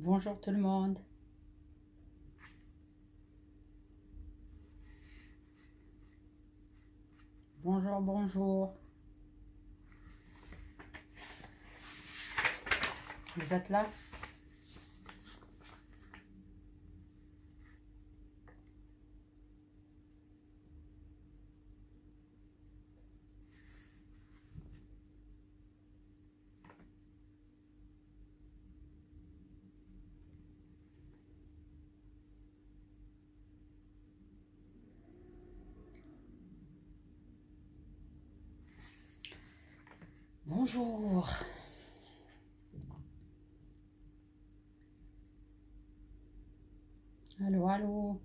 Bonjour tout le monde. Bonjour, bonjour. Vous êtes là? Bonjour. Allô, allô.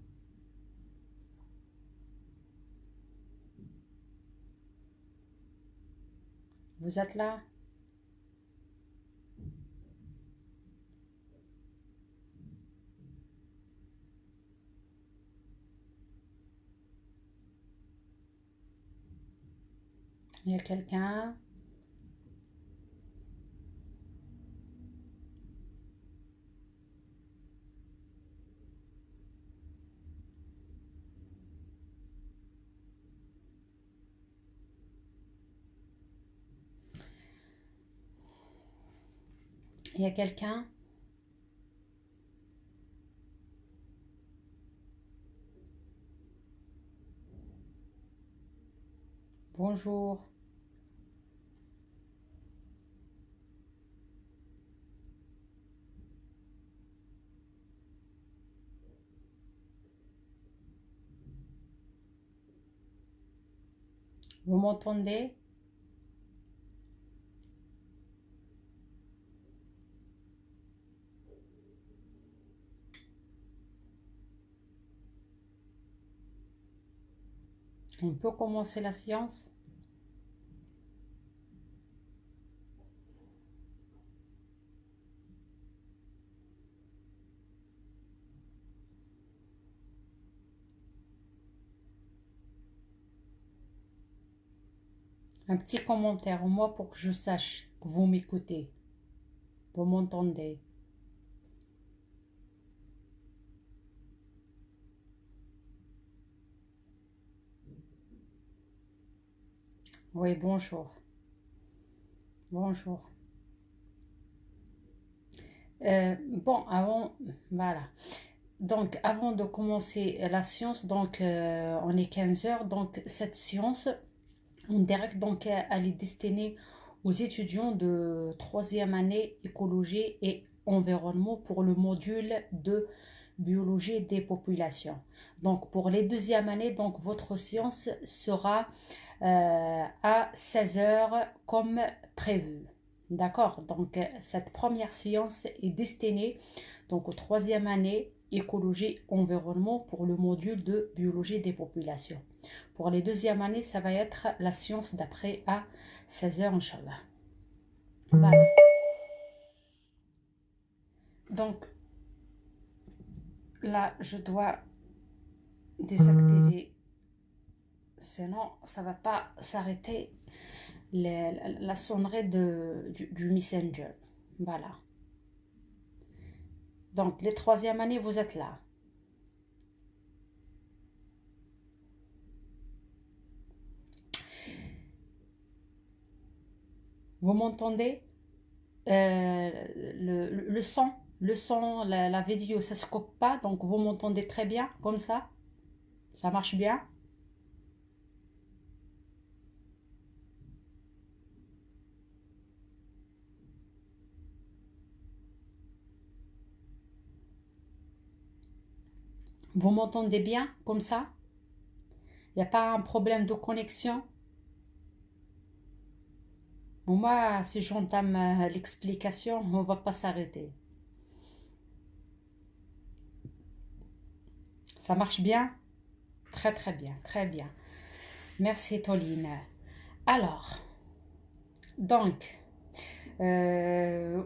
Vous êtes là? Il y a quelqu'un? Il y a quelqu'un? Bonjour. Vous m'entendez? On peut commencer la séance? Un petit commentaire au moins pour que je sache que vous m'écoutez. Vous m'entendez? Oui, bonjour. Bonjour. Bon, voilà. Donc, avant de commencer la science, donc on est 15 heures. Donc, cette science en direct, donc, elle est destinée aux étudiants de troisième année écologie et environnement pour le module de biologie des populations. Donc, pour les deuxièmes années, donc, votre science sera à 16 heures comme prévu. D'accord? Donc, cette première science est destinée donc, aux troisième année écologie environnement pour le module de biologie des populations. Pour les deuxièmes années, ça va être la science d'après à 16 heures, Inch'Allah. Voilà. Donc, là, je dois désactiver, sinon, ça ne va pas s'arrêter la sonnerie du Messenger. Voilà. Donc, les troisième années, vous êtes là. Vous m'entendez? Le son, la vidéo, ça se coupe pas, donc vous m'entendez très bien, comme ça? Ça marche bien? Vous m'entendez bien, comme ça? Il n'y a pas un problème de connexion? Moi, si j'entame l'explication, on ne va pas s'arrêter. Ça marche bien? Très très bien, très bien. Merci Toline. Alors, donc,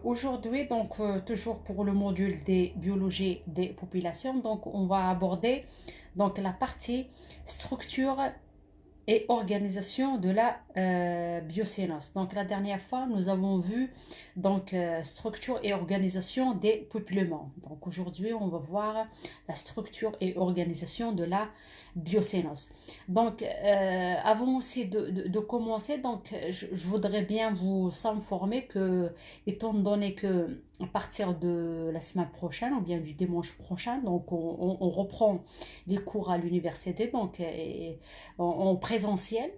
aujourd'hui, donc toujours pour le module des biologies des populations, donc on va aborder donc la partie structure et organisation de la biocénose. Donc la dernière fois, nous avons vu donc structure et organisation des peuplements. Donc aujourd'hui, on va voir la structure et organisation de la biocénose. Donc avant aussi de commencer, donc je voudrais bien vous informer que, étant donné que à partir de la semaine prochaine ou bien du dimanche prochain, donc on reprend les cours à l'université, donc en présentiel.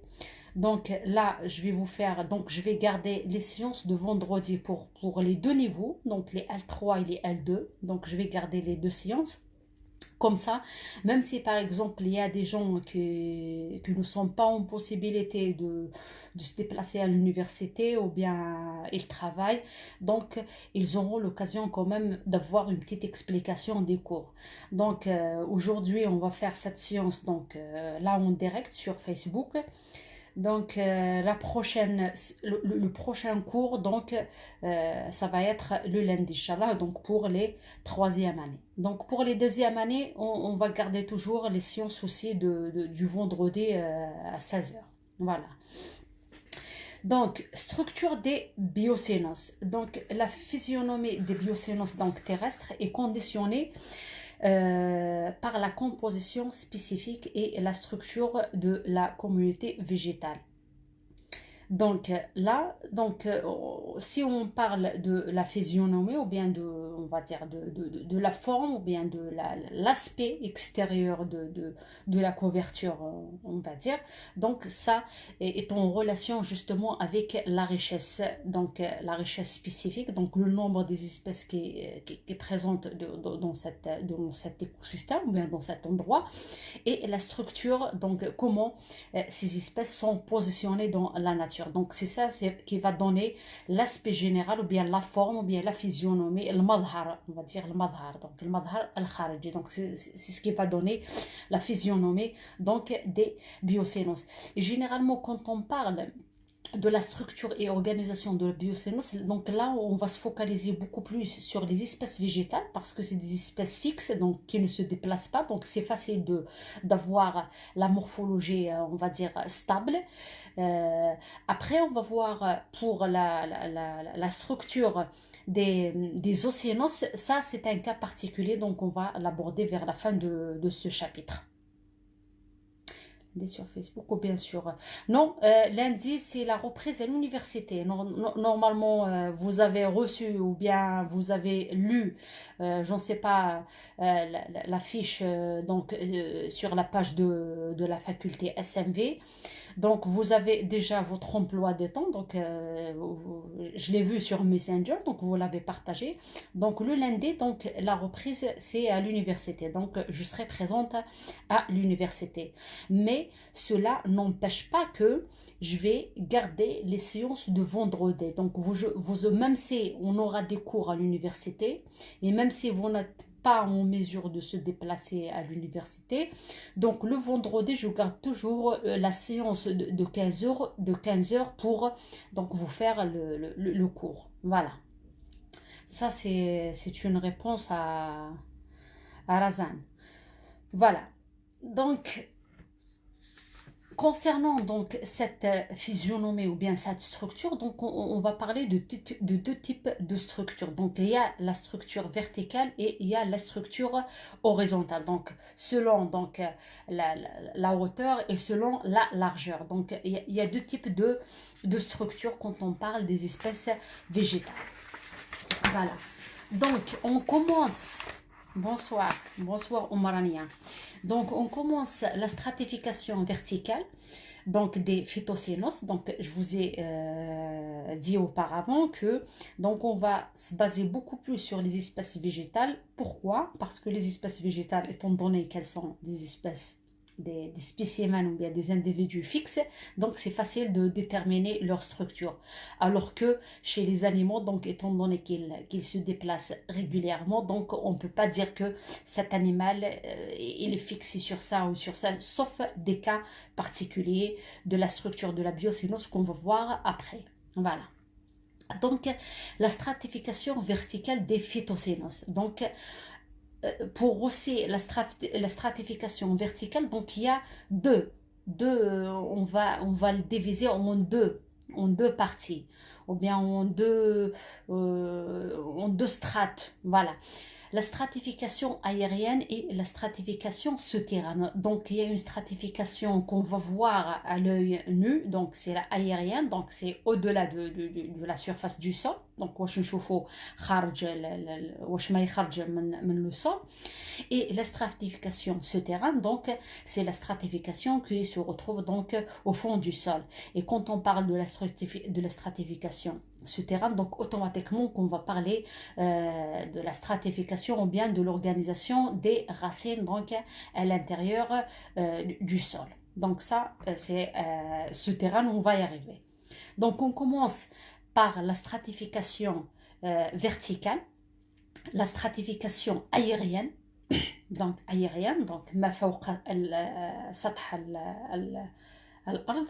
Donc là, je vais vous faire, donc je vais garder les séances de vendredi pour les deux niveaux, donc les L3 et les L2. Donc je vais garder les deux séances. Comme ça, même si par exemple il y a des gens qui ne sont pas en possibilité de se déplacer à l'université ou bien ils travaillent, donc ils auront l'occasion quand même d'avoir une petite explication des cours. Donc aujourd'hui on va faire cette séance donc là en direct sur Facebook. Donc la prochaine, le prochain cours, donc ça va être le lundi, Inch'Allah, donc pour les troisième années. Donc pour les deuxième années, on va garder toujours les séances aussi du vendredi à 16 heures. Voilà. Donc, structure des biocénoses. Donc, la physionomie des biocénoses donc, terrestres est conditionnée par la composition spécifique et la structure de la communauté végétale. Donc là, donc, si on parle de la physionomie ou bien on va dire de la forme ou bien de l'aspect extérieur de la couverture, on va dire, donc ça est en relation justement avec la richesse, donc la richesse spécifique, donc le nombre des espèces qui est présente dans cet écosystème ou bien dans cet endroit et la structure, donc comment ces espèces sont positionnées dans la nature. Donc c'est ça qui va donner l'aspect général ou bien la forme ou bien la physionomie, le madhar, on va dire le madhar, donc le madhar al-khariji. Donc c'est ce qui va donner la physionomie donc des biocénoses. Et généralement quand on parle de la structure et organisation de la biocénose. Donc là, on va se focaliser beaucoup plus sur les espèces végétales parce que c'est des espèces fixes, donc qui ne se déplacent pas. Donc c'est facile d'avoir la morphologie, on va dire, stable. Après, on va voir pour la structure des océanos. Ça, c'est un cas particulier, donc on va l'aborder vers la fin de ce chapitre. Sur Facebook ou bien sûr. Non, lundi, c'est la reprise à l'université. Normalement, vous avez reçu ou bien vous avez lu, j'en sais pas, la fiche donc, sur la page de la faculté SMV. Donc, vous avez déjà votre emploi de temps. Donc, je l'ai vu sur Messenger, donc vous l'avez partagé. Donc, le lundi, donc, la reprise, c'est à l'université. Donc, je serai présente à l'université. Mais cela n'empêche pas que je vais garder les séances de vendredi. Donc, même si on aura des cours à l'université, et même si vous n'êtes pas en mesure de se déplacer à l'université. Donc le vendredi, je garde toujours la séance de 15 heures pour donc, vous faire le cours. Voilà. Ça, c'est une réponse à Razan. Voilà. Donc, concernant donc cette physionomie ou bien cette structure, donc on va parler de deux types de structures. Donc il y a la structure verticale et il y a la structure horizontale. Donc selon donc la hauteur et selon la largeur. Donc il y a deux types de structures quand on parle des espèces végétales. Voilà. Donc on commence. Bonsoir, bonsoir Omarania. Donc on commence la stratification verticale donc des phytocénos. Donc je vous ai dit auparavant que donc on va se baser beaucoup plus sur les espèces végétales. Pourquoi? Parce que les espèces végétales, étant donné qu'elles sont des espèces des spécimens ou bien des individus fixes, donc c'est facile de déterminer leur structure. Alors que chez les animaux, donc étant donné qu'ils se déplacent régulièrement, donc on ne peut pas dire que cet animal il est fixé sur ça ou sur ça, sauf des cas particuliers de la structure de la biocénose qu'on va voir après. Voilà. Donc la stratification verticale des phytocénoses. Donc pour aussi la stratification verticale, donc il y a deux on va le diviser en deux parties, ou bien en deux strates. Voilà. La stratification aérienne et la stratification souterraine. Donc, il y a une stratification qu'on va voir à l'œil nu, donc c'est la aérienne, donc c'est au-delà de la surface du sol. Donc, واش نشوفوا خارج واش ما يخرج من le sol. Et la stratification souterraine, donc, c'est la stratification qui se retrouve donc au fond du sol. Et quand on parle de la stratification souterraine, donc automatiquement qu'on va parler de la stratification ou bien de l'organisation des racines donc à l'intérieur du sol. Donc ça, c'est souterrain, on va y arriver. Donc on commence par la stratification verticale, la stratification aérienne, donc ما فوق سطح الأرض.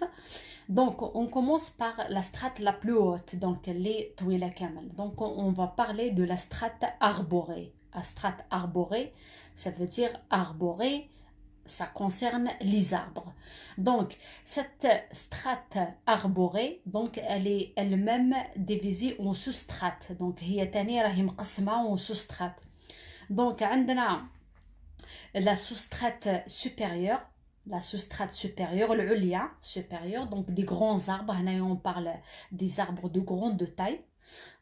Donc on commence par la strate la plus haute, donc les طويلة كامل. Donc on va parler de la strate arborée. La strate arborée, ça veut dire arborée, ça concerne les arbres. Donc cette strate arborée, donc elle est elle-même divisée en sous-strates. Donc هي تاني راهي مقسمة en sous-strates. Donc عندنا la sous-strate supérieure, العليا supérieure, donc des grands arbres. Là on parle des arbres de grande taille.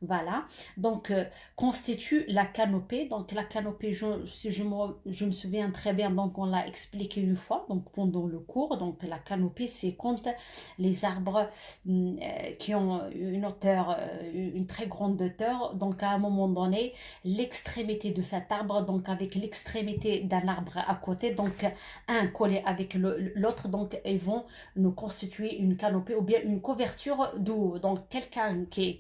Voilà, donc constitue la canopée. Donc la canopée, je me souviens très bien, donc on l'a expliqué une fois, donc pendant le cours. Donc la canopée, c'est quand les arbres qui ont une hauteur, une très grande hauteur, donc à un moment donné, l'extrémité de cet arbre, donc avec l'extrémité d'un arbre à côté, donc un collé avec l'autre, donc ils vont nous constituer une canopée ou bien une couverture d'eau. Donc quelqu'un qui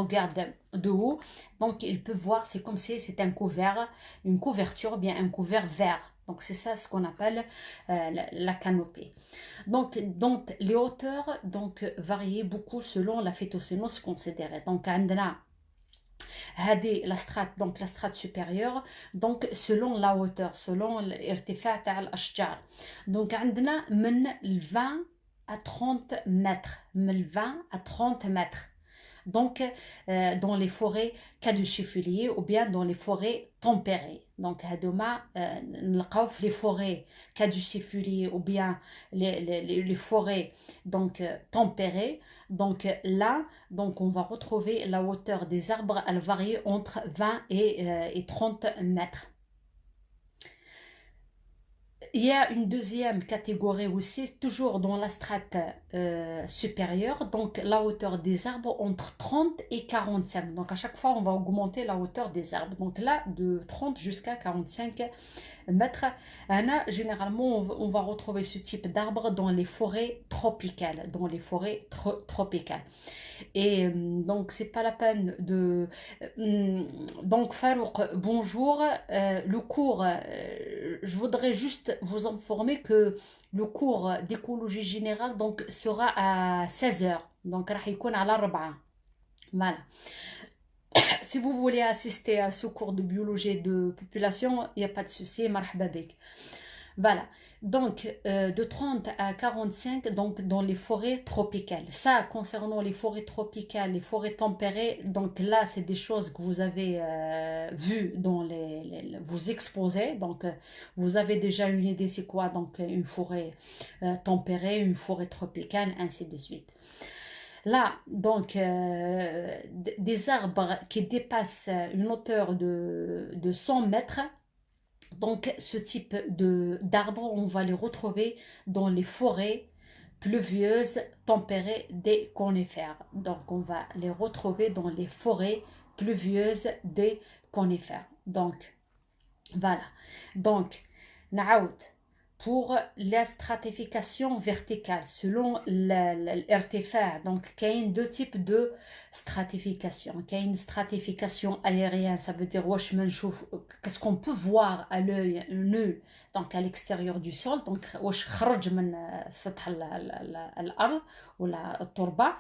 regarde de haut, donc il peut voir, c'est comme si c'est un couvert, une couverture, bien un couvert vert. Donc c'est ça ce qu'on appelle la canopée. Donc les hauteurs donc varient beaucoup selon la phytocénose considérée. Donc عندنا la strate, donc la strate supérieure, donc selon la hauteur, selon l'irtifa تاع الاشجار. Donc عندنا من 20 à 30 mètres, من 20 à 30 mètres. Donc dans les forêts caducifoliées ou bien dans les forêts tempérées. Donc هادوما نلقاو في les forêts caducifoliées ou bien les forêts donc tempérées. Donc là, donc on va retrouver la hauteur des arbres, elle varie entre 20 et 30 mètres. Il y a une deuxième catégorie aussi, toujours dans la strate supérieure, donc la hauteur des arbres entre 30 et 45. Donc à chaque fois, on va augmenter la hauteur des arbres. Donc là, de 30 jusqu'à 45 mètres. Généralement, on va retrouver ce type d'arbre dans les forêts tropicales. Tropicales. Et donc, c'est pas la peine de... Donc, Farouk, bonjour. Le cours, je voudrais juste vous informer que le cours d'écologie générale donc, sera à 16 heures. Donc, راح يكون على 4. Voilà. Si vous voulez assister à ce cours de biologie de population, il n'y a pas de souci, marhaba bik. Voilà, donc de 30 à 45 donc, dans les forêts tropicales. Ça, concernant les forêts tropicales, les forêts tempérées, donc là, c'est des choses que vous avez vues dans vous exposés. Donc, vous avez déjà une idée, c'est quoi donc une forêt tempérée, une forêt tropicale, ainsi de suite. Là, donc, des arbres qui dépassent une hauteur de 100 mètres, donc ce type d'arbres, on va les retrouver dans les forêts pluvieuses tempérées des conifères. Donc, on va les retrouver dans les forêts pluvieuses des conifères. Donc, voilà. Donc, نعاود. Pour la stratification verticale, selon l'irtifa, donc il y a deux types de stratification. Il y a une stratification aérienne, ça veut dire qu'est-ce qu'on peut voir à l'œil nu, donc à l'extérieur du sol, donc خرج من سطح الأرض ou la turba,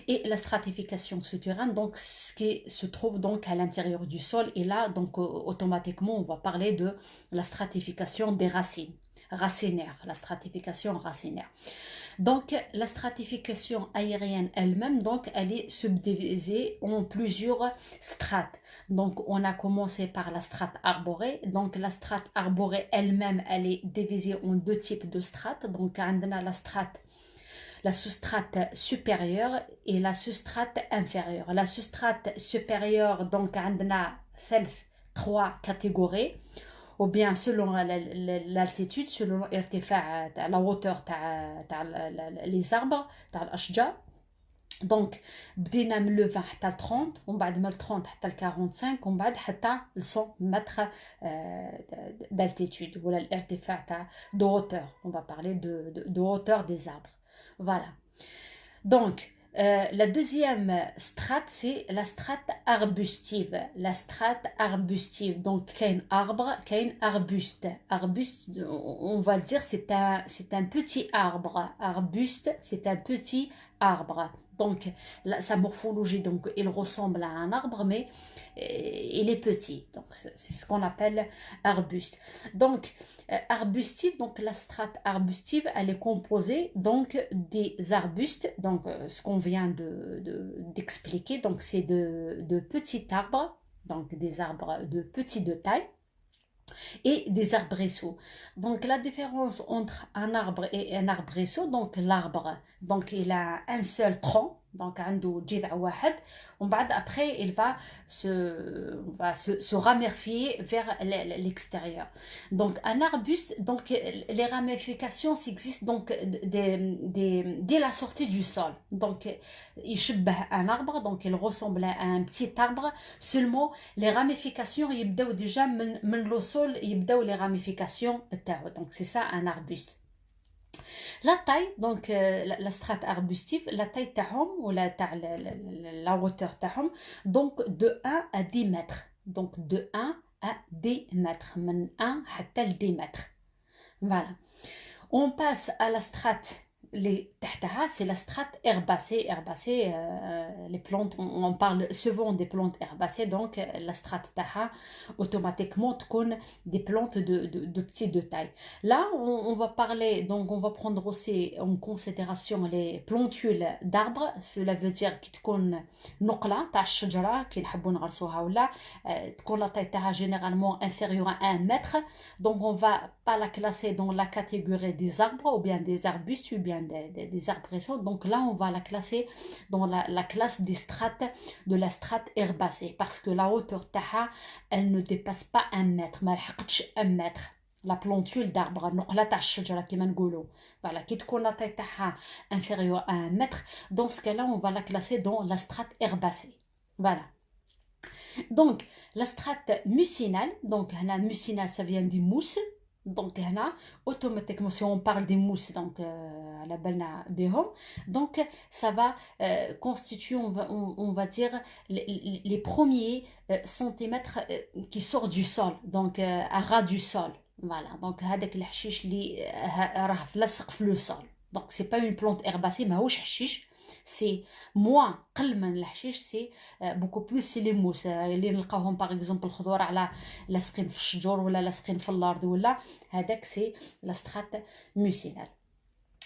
et la stratification souterraine, donc ce qui se trouve donc à l'intérieur du sol. Et là, donc automatiquement, on va parler de la stratification des racines. racinaire, la stratification racinaire. Donc, la stratification aérienne elle-même, donc, elle est subdivisée en plusieurs strates. Donc, on a commencé par la strate arborée. Donc, la strate arborée elle-même, elle est divisée en deux types de strates. Donc, on a la sous-strate supérieure et la sous-strate inférieure. La sous-strate supérieure, donc, on a trois catégories. Ou bien selon l'altitude, selon la hauteur les arbres, الأشجار. Donc, بدينا من le 20 حتى ل 30 ومن بعد من 30 حتى ل 45 ومن بعد حتى ل 100 متر d'altitude ولا الارتفاع تاع de hauteur. On va parler de hauteur des arbres. Voilà. Donc, la deuxième strate, c'est la strate arbustive. La strate arbustive. Donc, qu'un arbre, qu'un arbuste. Arbuste, on va dire, c'est un petit arbre. Arbuste, c'est un petit arbre. Donc, sa morphologie, donc, il ressemble à un arbre, mais il est petit. Donc, c'est ce qu'on appelle arbuste. Donc, arbustive, donc la strate arbustive, elle est composée donc des arbustes, donc ce qu'on vient d'expliquer, donc c'est de petits arbres, donc des arbres de de taille, et des arbrisseaux. Donc la différence entre un arbre et un arbrisseau, donc l'arbre, donc il a un seul tronc, donc عنده جذع واحد ومن بعد après il va se ramifier vers l'extérieur. Donc un arbuste, donc les ramifications existent donc dès la sortie du sol. Donc il يشبه un arbre, donc il ressemble à un petit arbre, seulement les ramifications يبداو déjà من le sol يبداو les ramifications تاعو. Donc c'est ça un arbuste. La taille, donc la strate arbustive, la taille تاعهم ولا تاع la hauteur تاعهم, donc de 1 à 10 mètres. Donc de 1 à 10 mètres. من 1 حتى ل 10 mètres. Voilà. On passe à la strate c'est la strate herbacée. Herbacée, les plantes, on parle souvent des plantes herbacées, donc la strate taha, automatiquement, des plantes de petite taille. Là, on va parler, donc on va prendre aussi en considération les plantules d'arbres. Cela veut dire qu'ils تكون نقلة تاع الشجرة كي نحبوا نغرسوها ولا تكون la taille taha généralement inférieure à 1 mètre. Donc on va pas la classer dans la catégorie des arbres ou bien des arbustes ou bien des arbrisseaux. Donc là, on va la classer dans la classe des strates, de la strate herbacée, parce que la hauteur taha, elle ne dépasse pas 1 mètre, ما لحقتش 1 mètre. La plantule d'arbre, نقلة تاع الشجرة كما نقولوا. Voilà, qui تكون la taille taha inférieure à 1 mètre, dans ce cas-là, on va la classer dans la strate herbacée. Voilà. Donc, la strate mucinale, donc la mucinale, ça vient du mousse. Donc, automatiquement, si on parle des mousses, donc, à la balna behom, donc, ça va constituer, on va dire, les premiers centimètres qui sortent du sol, donc, à ras du sol. Voilà, donc, هذاك الحشيش اللي راه لاصق في le sol. Donc, c'est pas une plante herbacée, ماهوش حشيش. C'est moins قل من الحشيش, c'est beaucoup plus c'est les mousses اللي نلقاوهم par exemple الخضور على لاصقين في الشجور ولا لاصقين في الارض ولا هذاك c'est la strate mucinale.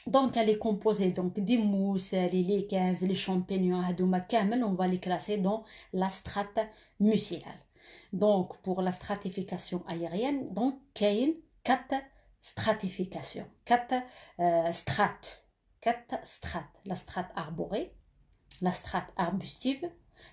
Donc elle est composée donc des mousses, les lichens, les champignons, هذوما كامل on va les classer dans la strate mucinale. Donc pour la stratification aérienne, donc كاين 4 stratifications, 4 strates. 4 strates. La strate arborée, la strate arbustive,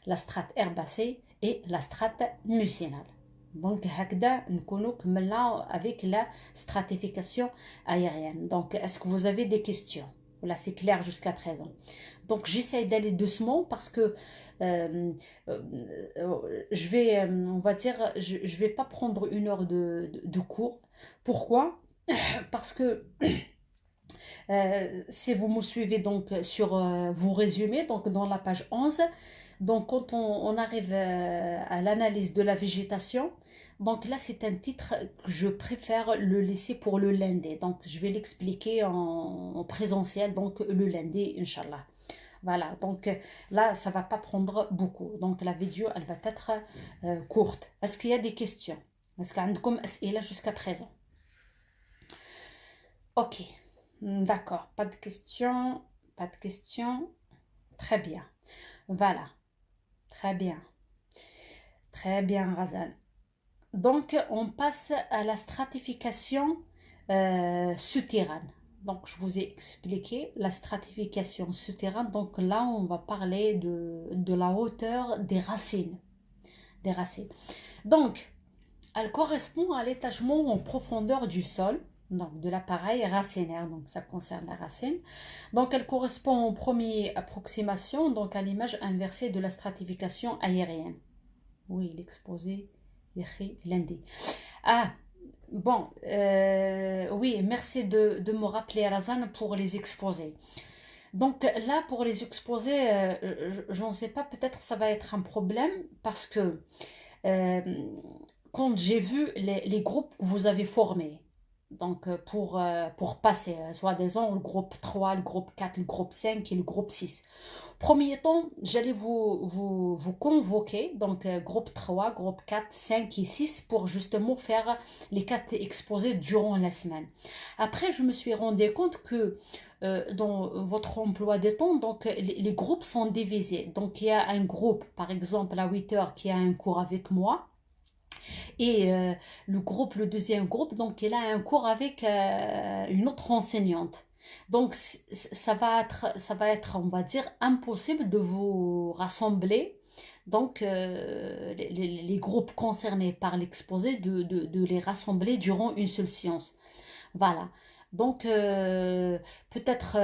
la strate herbacée et la strate mucinale. Donc, هكذا نكونوا كملنا avec la stratification aérienne. Donc, est-ce que vous avez des questions? Voilà, c'est clair jusqu'à présent. Donc, j'essaie d'aller doucement parce que je vais, on va dire, je vais pas prendre 1 heure de cours. Pourquoi? Parce que si vous me suivez donc sur vos résumés, donc dans la page 11, donc quand on arrive à l'analyse de la végétation, donc là c'est un titre que je préfère le laisser pour le lundi. Donc je vais l'expliquer en présentiel, donc le lundi, Inch'Allah. Voilà, donc là ça va pas prendre beaucoup. Donc la vidéo elle va être courte. Est-ce qu'il y a des questions? Est-ce qu'il y a des questions jusqu'à présent? Ok, d'accord, pas de questions, pas de questions. Très bien, voilà, très bien, très bien, Razan. Donc, on passe à la stratification souterraine. Donc, je vous ai expliqué la stratification souterraine. Donc, là, on va parler de la hauteur des racines. Des racines. Donc, elle correspond à l'étagement en profondeur du sol, donc de l'appareil racinaire. Donc, ça concerne la racine. Donc, elle correspond en première approximation donc à l'image inversée de la stratification aérienne. Oui, l'exposé écrit lundi. Ah, bon, oui, merci de me rappeler, Razan, pour les exposés. Donc là, pour les exposés, je n'en sais pas, peut-être ça va être un problème parce que euh, quand j'ai vu les groupes que vous avez formés, donc pour passer, soi-disant, le groupe 3, le groupe 4, le groupe 5 et le groupe 6. Premier temps, j'allais vous convoquer, donc groupe 3, groupe 4, 5 et 6 pour justement faire les 4 exposés durant la semaine. Après, je me suis rendu compte que dans votre emploi de temps, donc les groupes sont divisés. Donc il y a un groupe, par exemple à 8 heures, qui a un cours avec moi. Et le deuxième groupe, donc il a un cours avec une autre enseignante. Donc ça va être, on va dire, impossible de vous rassembler. Donc les groupes concernés par l'exposé, de les rassembler durant une seule séance. Voilà. Donc, peut-être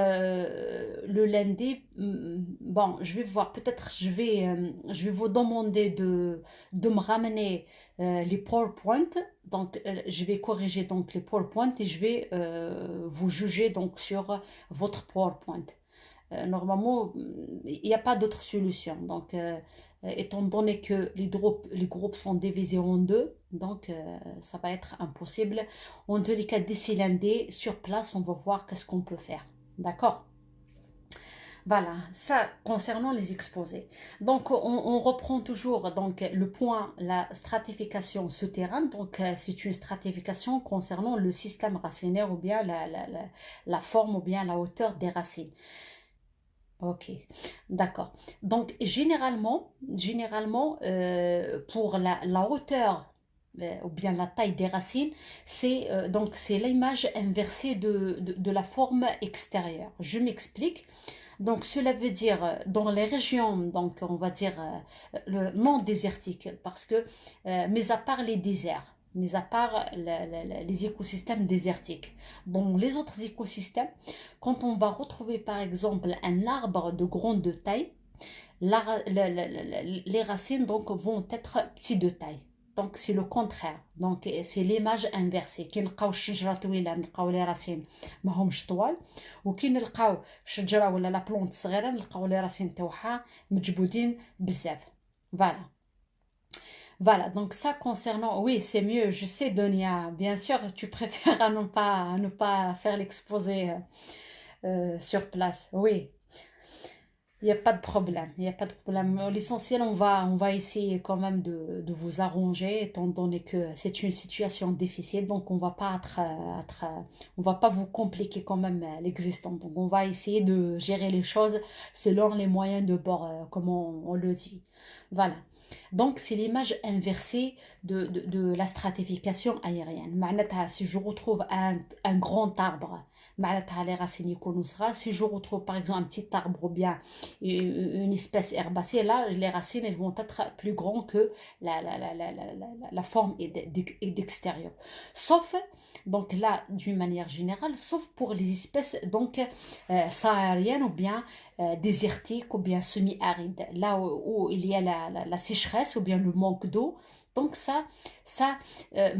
le lundi, bon, je vais voir, peut-être je vais vous demander de me ramener les PowerPoint. Donc, je vais corriger donc les PowerPoint et je vais vous juger donc sur votre PowerPoint. Normalement, il n'y a pas d'autre solution. Donc, étant donné que les groupes sont divisés en deux, donc ça va être impossible. En tous les cas, d'ici lundi, sur place, on va voir qu'est-ce qu'on peut faire. D'accord? Voilà, ça concernant les exposés. Donc, on reprend toujours donc, le point, la stratification souterraine. Donc, c'est une stratification concernant le système racinaire ou bien la forme ou bien la hauteur des racines. Ok, d'accord. Donc, généralement pour la hauteur ou bien la taille des racines, c'est l'image inversée de la forme extérieure. Je m'explique. Donc, cela veut dire dans les régions, donc on va dire le non désertique, parce que, mis à part les déserts, mis à part les écosystèmes désertiques, dans les autres écosystèmes, quand on va retrouver par exemple un arbre de grande taille, les racines donc vont être petites de taille. Donc c'est le contraire. Donc c'est l'image inversée. كي نلقاو الشجرة طويلة نلقاو لي راسين ماهمش طوال وكي نلقاو شجرة ولا لا بلونت صغيرة نلقاو لي راسين تاعها مجبودين بزاف. Voilà. Voilà, donc ça concernant, oui, c'est mieux, je sais, Donia, bien sûr, tu préfères à ne pas faire l'exposé sur place. Oui, il n'y a pas de problème, il n'y a pas de problème. L'essentiel, on va essayer quand même de vous arranger, étant donné que c'est une situation difficile, donc on va pas on va pas vous compliquer quand même l'existant. Donc on va essayer de gérer les choses selon les moyens de bord, comme on le dit. Voilà. Donc, c'est l'image inversée de la stratification aérienne. معناتها, si je retrouve un grand arbre, معناتها les racines يكونوا صغار. Si je retrouve par exemple un petit arbre ou bien une espèce herbacée, là, les racines elles vont être plus grandes que la forme d'extérieur. Sauf, donc là, d'une manière générale, sauf pour les espèces donc sahariennes ou bien désertique ou bien semi-aride, là où il y a la sécheresse ou bien le manque d'eau. Donc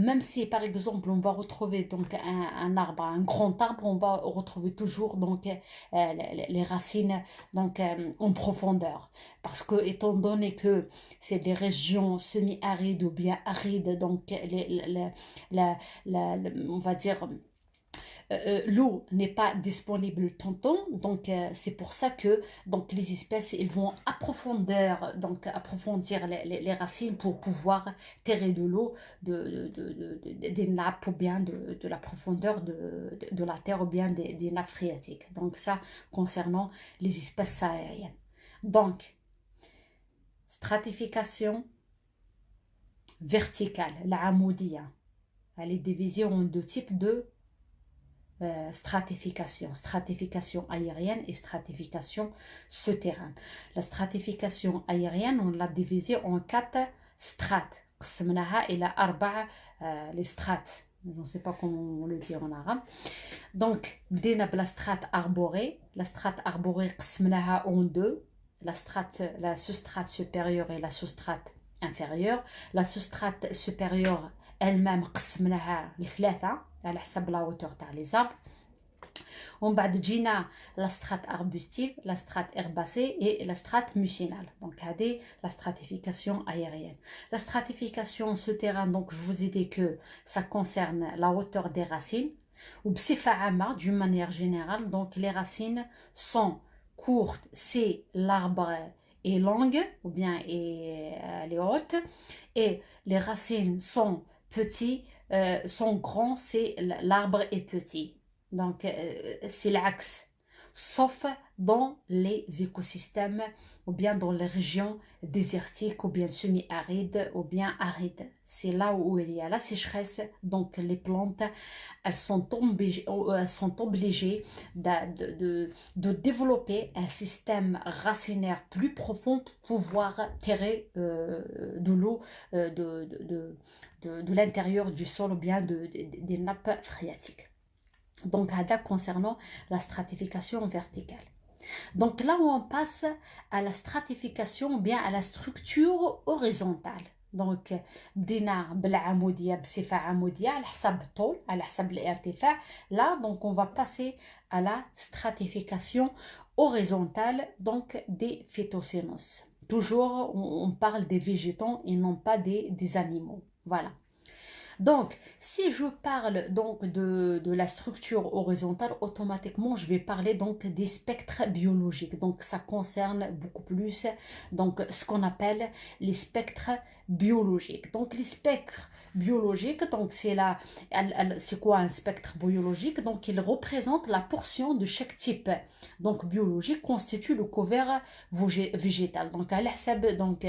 même si par exemple on va retrouver donc un arbre, un grand arbre, on va retrouver toujours donc les racines donc en profondeur. Parce que étant donné que c'est des régions semi-arides ou bien arides, donc on va dire L'eau n'est pas disponible tout le temps, donc c'est pour ça que donc, les espèces ils vont approfondir les racines pour pouvoir terrer de l'eau des nappes ou bien de la profondeur de la terre ou bien des nappes phréatiques. Donc ça concernant les espèces aériennes. Donc, stratification verticale, la amoudia, elle est divisée en deux types de stratification aérienne et stratification souterraine. La stratification aérienne, on l'a divisée en 4 strates. قسمناها إلى 4 les strates. Je ne sais pas comment on le dit en arabe. Donc, بدينا بلا strate arborée. La strate arborée قسمناها en 2. La sous-strate supérieure et la sous-strate inférieure. La sous-strate supérieure elle-même قسمناها لثلاثة على حسب la hauteur تاع les arbres. On بعد جينا la strate arbustive, la strate herbacée et la strate mucinale. Donc هذه la stratification aérienne. La stratification souterraine, donc je vous ai dit que ça concerne la hauteur des racines. Ou بصفة عامة, d'une manière générale, donc les racines sont courtes si l'arbre est longue ou bien elle est haute, et les racines sont petits, sont grands si l'arbre est petit. Donc, c'est l'axe. Sauf dans les écosystèmes ou bien dans les régions désertiques ou bien semi-arides ou bien arides. C'est là où il y a la sécheresse. Donc, les plantes, elles sont obligées de développer un système racinaire plus profond pour pouvoir tirer de l'eau de l'intérieur du sol ou bien des nappes phréatiques. Donc, concernant la stratification verticale. Donc là où on passe à la stratification ou bien à la structure horizontale. Donc, بدينا بالعمودية بصفة عمودية على حسب الطول على حسب الارتفاع. Là, donc on va passer à la stratification horizontale donc des phytocénos. Toujours, on parle des végétaux et non pas des animaux. Voilà. Donc, si je parle donc de la structure horizontale, automatiquement, je vais parler donc des spectres biologiques. Donc, ça concerne beaucoup plus donc, ce qu'on appelle les spectres biologiques. Donc, les spectres biologiques, donc c'est quoi un spectre biologique? Donc, il représente la portion de chaque type donc biologique constitue le couvert végétal. Donc, à l'حساب donc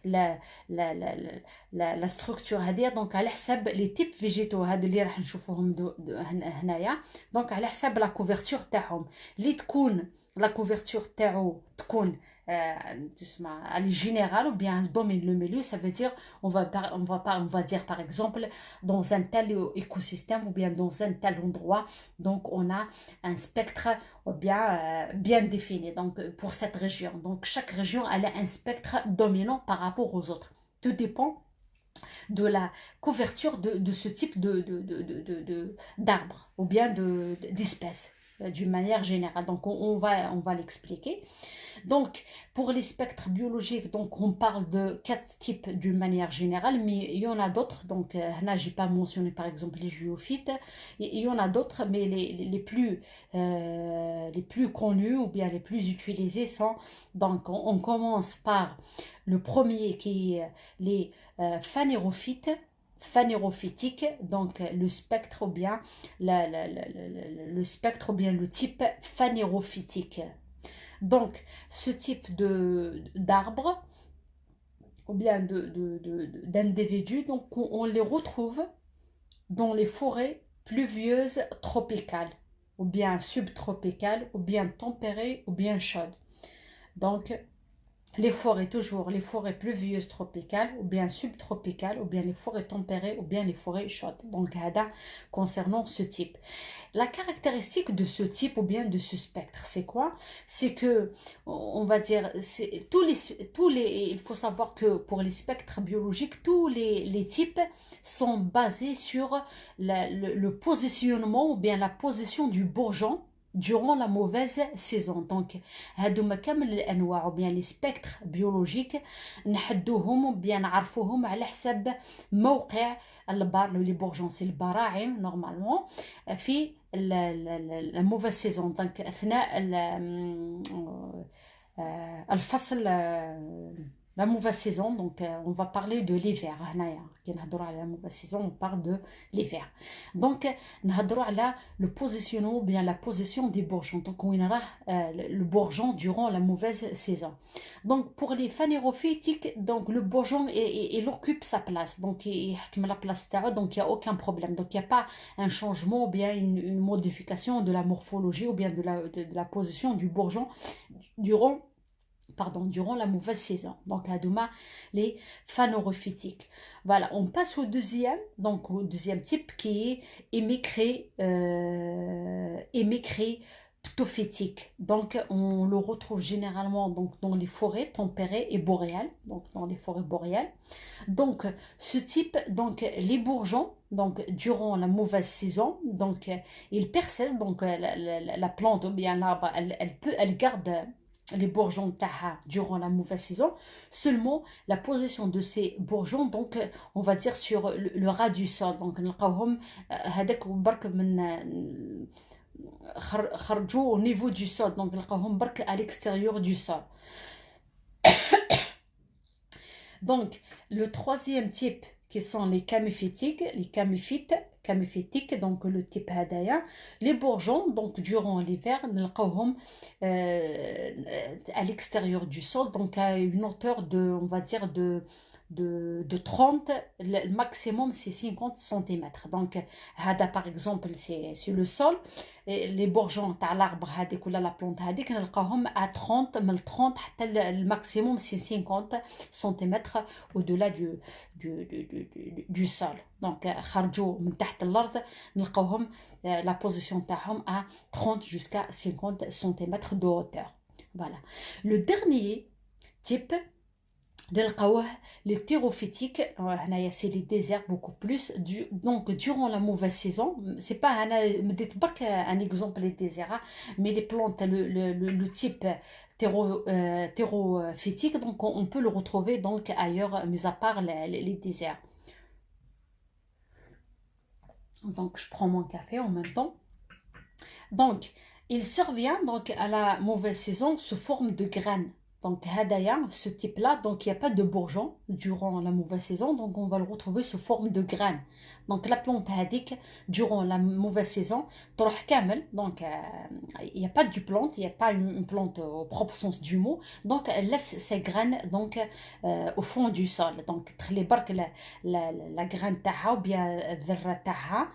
la, la, la, la structure هذه donc على حسب les types végétaux هادو اللي راح نشوفوهم هنايا دونك على حسب لا كوفرتور تاعهم اللي تكون لا كوفرتور تاعو تكون تسمع elle est générale ou bien elle domine le milieu, ça veut dire on va dire par exemple dans un tel écosystème ou bien dans un tel endroit, donc on a un spectre bien défini donc pour cette région. Donc chaque région elle a un spectre dominant par rapport aux autres. Tout dépend de la couverture de ce type d'arbre ou bien d'espèces d'une manière générale. Donc on va l'expliquer. Donc pour les spectres biologiques, donc on parle de 4 types d'une manière générale, mais il y en a d'autres. Donc là j'ai pas mentionné par exemple les géophytes, il y en a d'autres, mais les plus connus ou bien les plus utilisés sont, donc on commence par le premier qui est les phanérophytiques, donc le spectre ou bien le spectre ou bien le type phanérophytique. Donc ce type d'arbre ou bien d'individus, donc on les retrouve dans les forêts pluvieuses tropicales ou bien subtropicales ou bien tempérées ou bien chaudes. Donc les forêts, toujours les forêts pluvieuses tropicales ou bien subtropicales ou bien les forêts tempérées ou bien les forêts chaudes. Donc concernant ce type, la caractéristique de ce type ou bien de ce spectre, c'est quoi? C'est que on va dire il faut savoir que pour les spectres biologiques, tous les types sont basés sur le positionnement ou bien la position du bourgeon durant la mauvaise saison. Donc هادوما كامل الانواع ou bien les spectres biologiques نحدوهم ou bien نعرفوهم على حسب موقع البار. لي بورجون سي البراعم نورمالمون في la mauvaise saison. Donc أثناء الفصل la mauvaise saison, donc on va parler de l'hiver. هنايا كي نهضروا على la mauvaise saison, on parle de l'hiver. Donc نهضروا على le positionnement, bien la position des bourgeons. Donc وين راه le bourgeon durant la mauvaise saison. Donc pour les phanérophytiques, donc le bourgeon il occupe sa place. Donc il يحكم la place تاعو, donc il y a aucun problème. Donc il y a pas un changement ou bien une modification de la morphologie ou bien de la position du bourgeon durant la mauvaise saison. Donc, Adouma, les phanérophytiques. Voilà, on passe au deuxième type qui est émécré ptophytique. Donc, on le retrouve généralement donc, dans les forêts tempérées et boréales. Donc, dans les forêts boréales. Donc, ce type, donc, les bourgeons, donc, durant la mauvaise saison, donc, ils persistent. Donc, la plante ou bien l'arbre, elle garde les bourgeons taha durant la mauvaise saison, seulement la position de ces bourgeons, donc on va dire sur le ras du sol. Donc نلقاوهم هذاك برك من خرجوا au niveau du sol, donc نلقاوهم برك à l'extérieur du sol. Donc le troisième type qui sont les caméphytiques, donc le type hadaya, les bourgeons, donc durant l'hiver, نلقاوهم à l'extérieur du sol, donc à une hauteur de, on va dire, de 30, le maximum c'est 50 cm. Donc, hada par exemple, c'est sur le sol, et les bourgeons تاع l'arbre هذيك ولا la plante هذيك نلقاهم à 30, من 30 حتى le maximum c'est 50 cm au-delà du sol. Donc, خرجوا من تحت الأرض نلقاهم la position تاعهم à 30 jusqu'à 50 cm de hauteur. Voilà. Le dernier type, les thérophytiques, c'est les déserts beaucoup plus. Donc, durant la mauvaise saison, c'est pas un exemple les déserts, mais les plantes, le type thérophytique, donc on peut le retrouver donc ailleurs, mis à part les déserts. Donc, je prends mon café en même temps. Donc, il survient donc à la mauvaise saison sous forme de graines. Donc, hadaya, ce type-là, donc il n'y a pas de bourgeons durant la mauvaise saison, donc on va le retrouver sous forme de graines. Donc, la plante hadik, durant la mauvaise saison, donc il n'y a pas de plante, il n'y a pas une plante au propre sens du mot, donc elle laisse ses graines donc, au fond du sol. Donc, la graine taha ou bien la taha.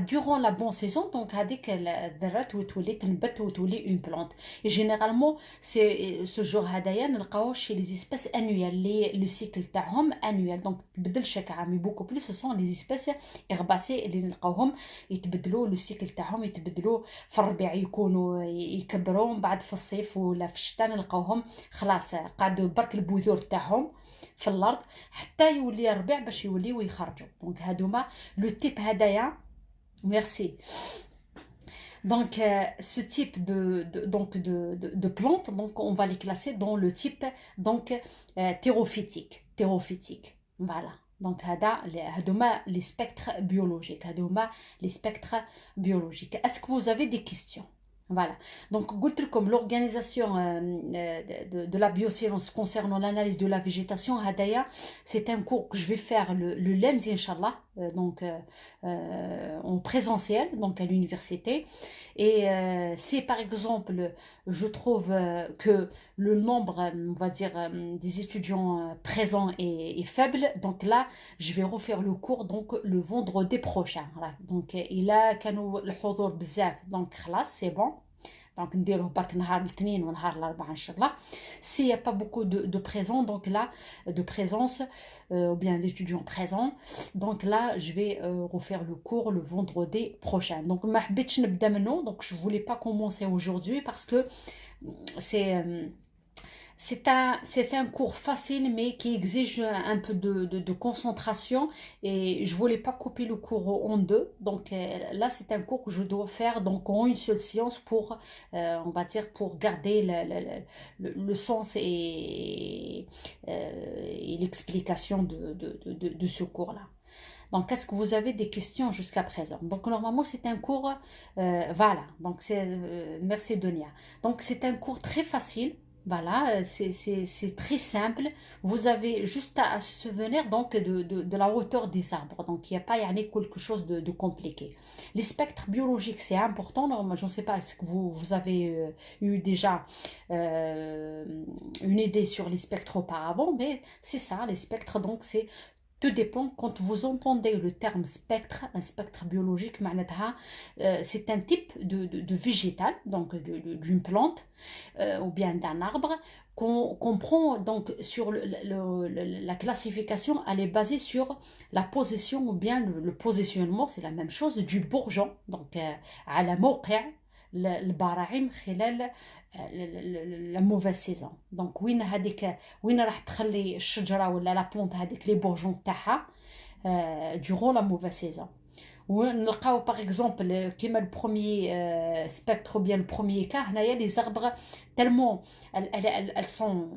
Durant la bonne saison, donc هذيك الذرات وتولي تنبت وتولي une plante. Et généralement, c'est ce genre هدايا نلقاوه chez les espèces annuelles, le cycle تاعهم annuel. Donc تبدل chaque عام. Beaucoup plus ce sont les espèces herbacées اللي نلقاوهم يتبدلوا le cycle تاعهم يتبدلوا في الربيع يكونوا يكبروا بعد في الصيف ولا في الشتاء نلقاوهم خلاص قعدوا برك البذور تاعهم في الارض حتى يولي الربيع باش يوليو يخرجوا. دونك هادوما لو تيب هدايا. Merci. Donc, ce type de plantes, donc, on va les classer dans le type donc, thérophytique. Voilà. Donc, les spectres biologiques. Est-ce que vous avez des questions? Voilà. Donc, comme l'organisation de la bioscience concernant l'analyse de la végétation, Hadaya, c'est un cours que je vais faire le lundi, Inch'Allah, en présentiel, donc à l'université. Et si par exemple, je trouve que le nombre, on va dire, des étudiants présents est faible, donc là, je vais refaire le cours donc le vendredi prochain. Voilà. Donc, il a كانوا الحضور بزاف, donc خلاص, c'est bon. Donc, نديروه برك نهار الاثنين ونهار الاربعاء ان شاء الله. S'il n'y a pas beaucoup de présents, donc là, de présence, ou bien d'étudiants présents, donc là, je vais refaire le cours le vendredi prochain. Donc, ما حبيتش نبدا منه, donc je voulais pas commencer aujourd'hui parce que c'est un cours facile mais qui exige un peu de concentration et je voulais pas couper le cours en deux. Donc là c'est un cours que je dois faire donc en une seule séance pour on va dire pour garder le sens et l'explication de ce cours là. Donc, est-ce que vous avez des questions jusqu'à présent? Donc, normalement, c'est un cours, voilà. Donc, merci Donia. Donc, c'est un cours très facile. Voilà, c'est très simple. Vous avez juste à se souvenir donc de la hauteur des arbres. Donc, il n'y a pas quelque chose de compliqué. Les spectres biologiques, c'est important. Non, moi, je ne sais pas, est-ce que vous avez eu déjà euh, une idée sur les spectres auparavant, mais c'est ça, les spectres, donc c'est tout dépend quand vous entendez le terme spectre, un spectre biologique, c'est un type de végétal, donc d'une plante ou bien d'un arbre qu'on prend donc sur la classification, elle est basée sur la position ou bien le positionnement, c'est la même chose du bourgeon, donc à la موقع البراعم خلال لا موفيز سيزون. دونك وين راح تخلي الشجره ولا لا بلونت هذيك لي بورجون تاعها durant la mauvaise saison. ونلقاو باغ اكزومبل كيما البروميي سبيكتر بيان البروميي كا هنايا لي زاربر تالمون elles sont,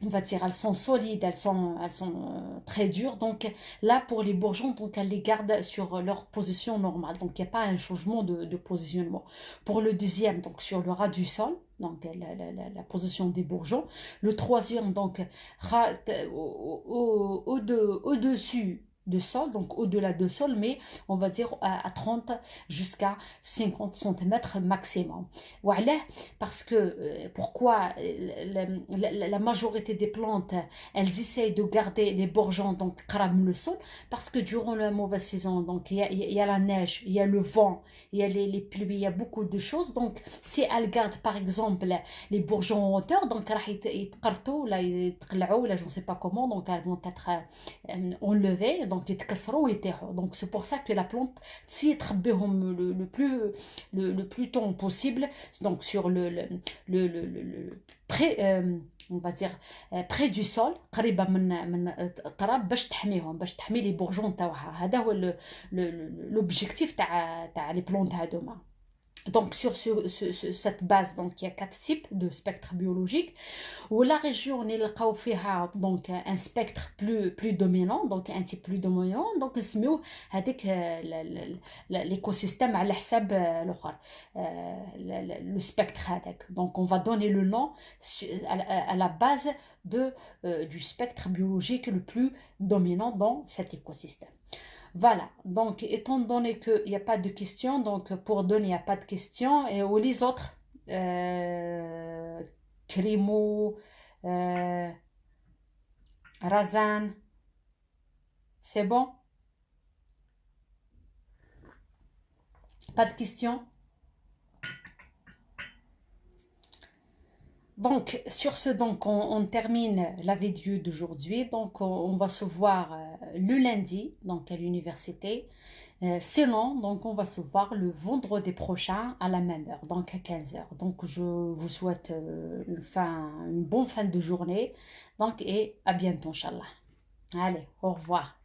on va dire, elles sont solides, elles sont très dures. Donc là, pour les bourgeons, donc elles les gardent sur leur position normale. Donc il n'y a pas un changement de positionnement. Pour le deuxième, donc sur le ras du sol, donc la position des bourgeons. Le troisième, donc au-dessus de sol, donc au-delà de sol, mais on va dire à 30 jusqu'à 50 cm maximum. Voilà, parce que pourquoi la majorité des plantes, elles essayent de garder les bourgeons donc crament le sol, parce que durant la mauvaise saison, donc il y a la neige, il y a le vent, il y a les pluies, il y a beaucoup de choses. Donc si elles gardent par exemple les bourgeons en hauteur, donc راح يتقرطوا ولا يتقلعوا ولا je ne sais pas comment, donc elles vont être enlevées, donc يتكسروا ويطيحوا. Donc c'est pour ça que la plante تسي تخبيهم le plus tôt possible, donc sur près, on va dire près du sol, قريبة من التراب باش تحمي les bourgeons تاعها. هذا هو l'objectif تاع les plantes هذوما. Donc sur cette base, donc il y a 4 types de spectres biologiques. Ou la région on يلقاو فيها donc un spectre plus dominant, donc un type plus dominant, donc نسميوه هذيك l'écosystème على حساب الاخر le spectre هذاك. Donc on va donner le nom à la base du spectre biologique le plus dominant dans cet écosystème. Voilà, donc étant donné qu'il n'y a pas de questions, donc pour donner, il n'y a pas de questions, et où les autres, Krimo, Razan, c'est bon? Pas de questions? Donc, sur ce, donc, on termine la vidéo d'aujourd'hui. Donc, on va se voir le lundi, donc à l'université. Sinon, donc, on va se voir le vendredi prochain à la même heure, donc à 15 heures. Donc, je vous souhaite une bonne fin de journée. Donc, et à bientôt, Inch'Allah. Allez, au revoir.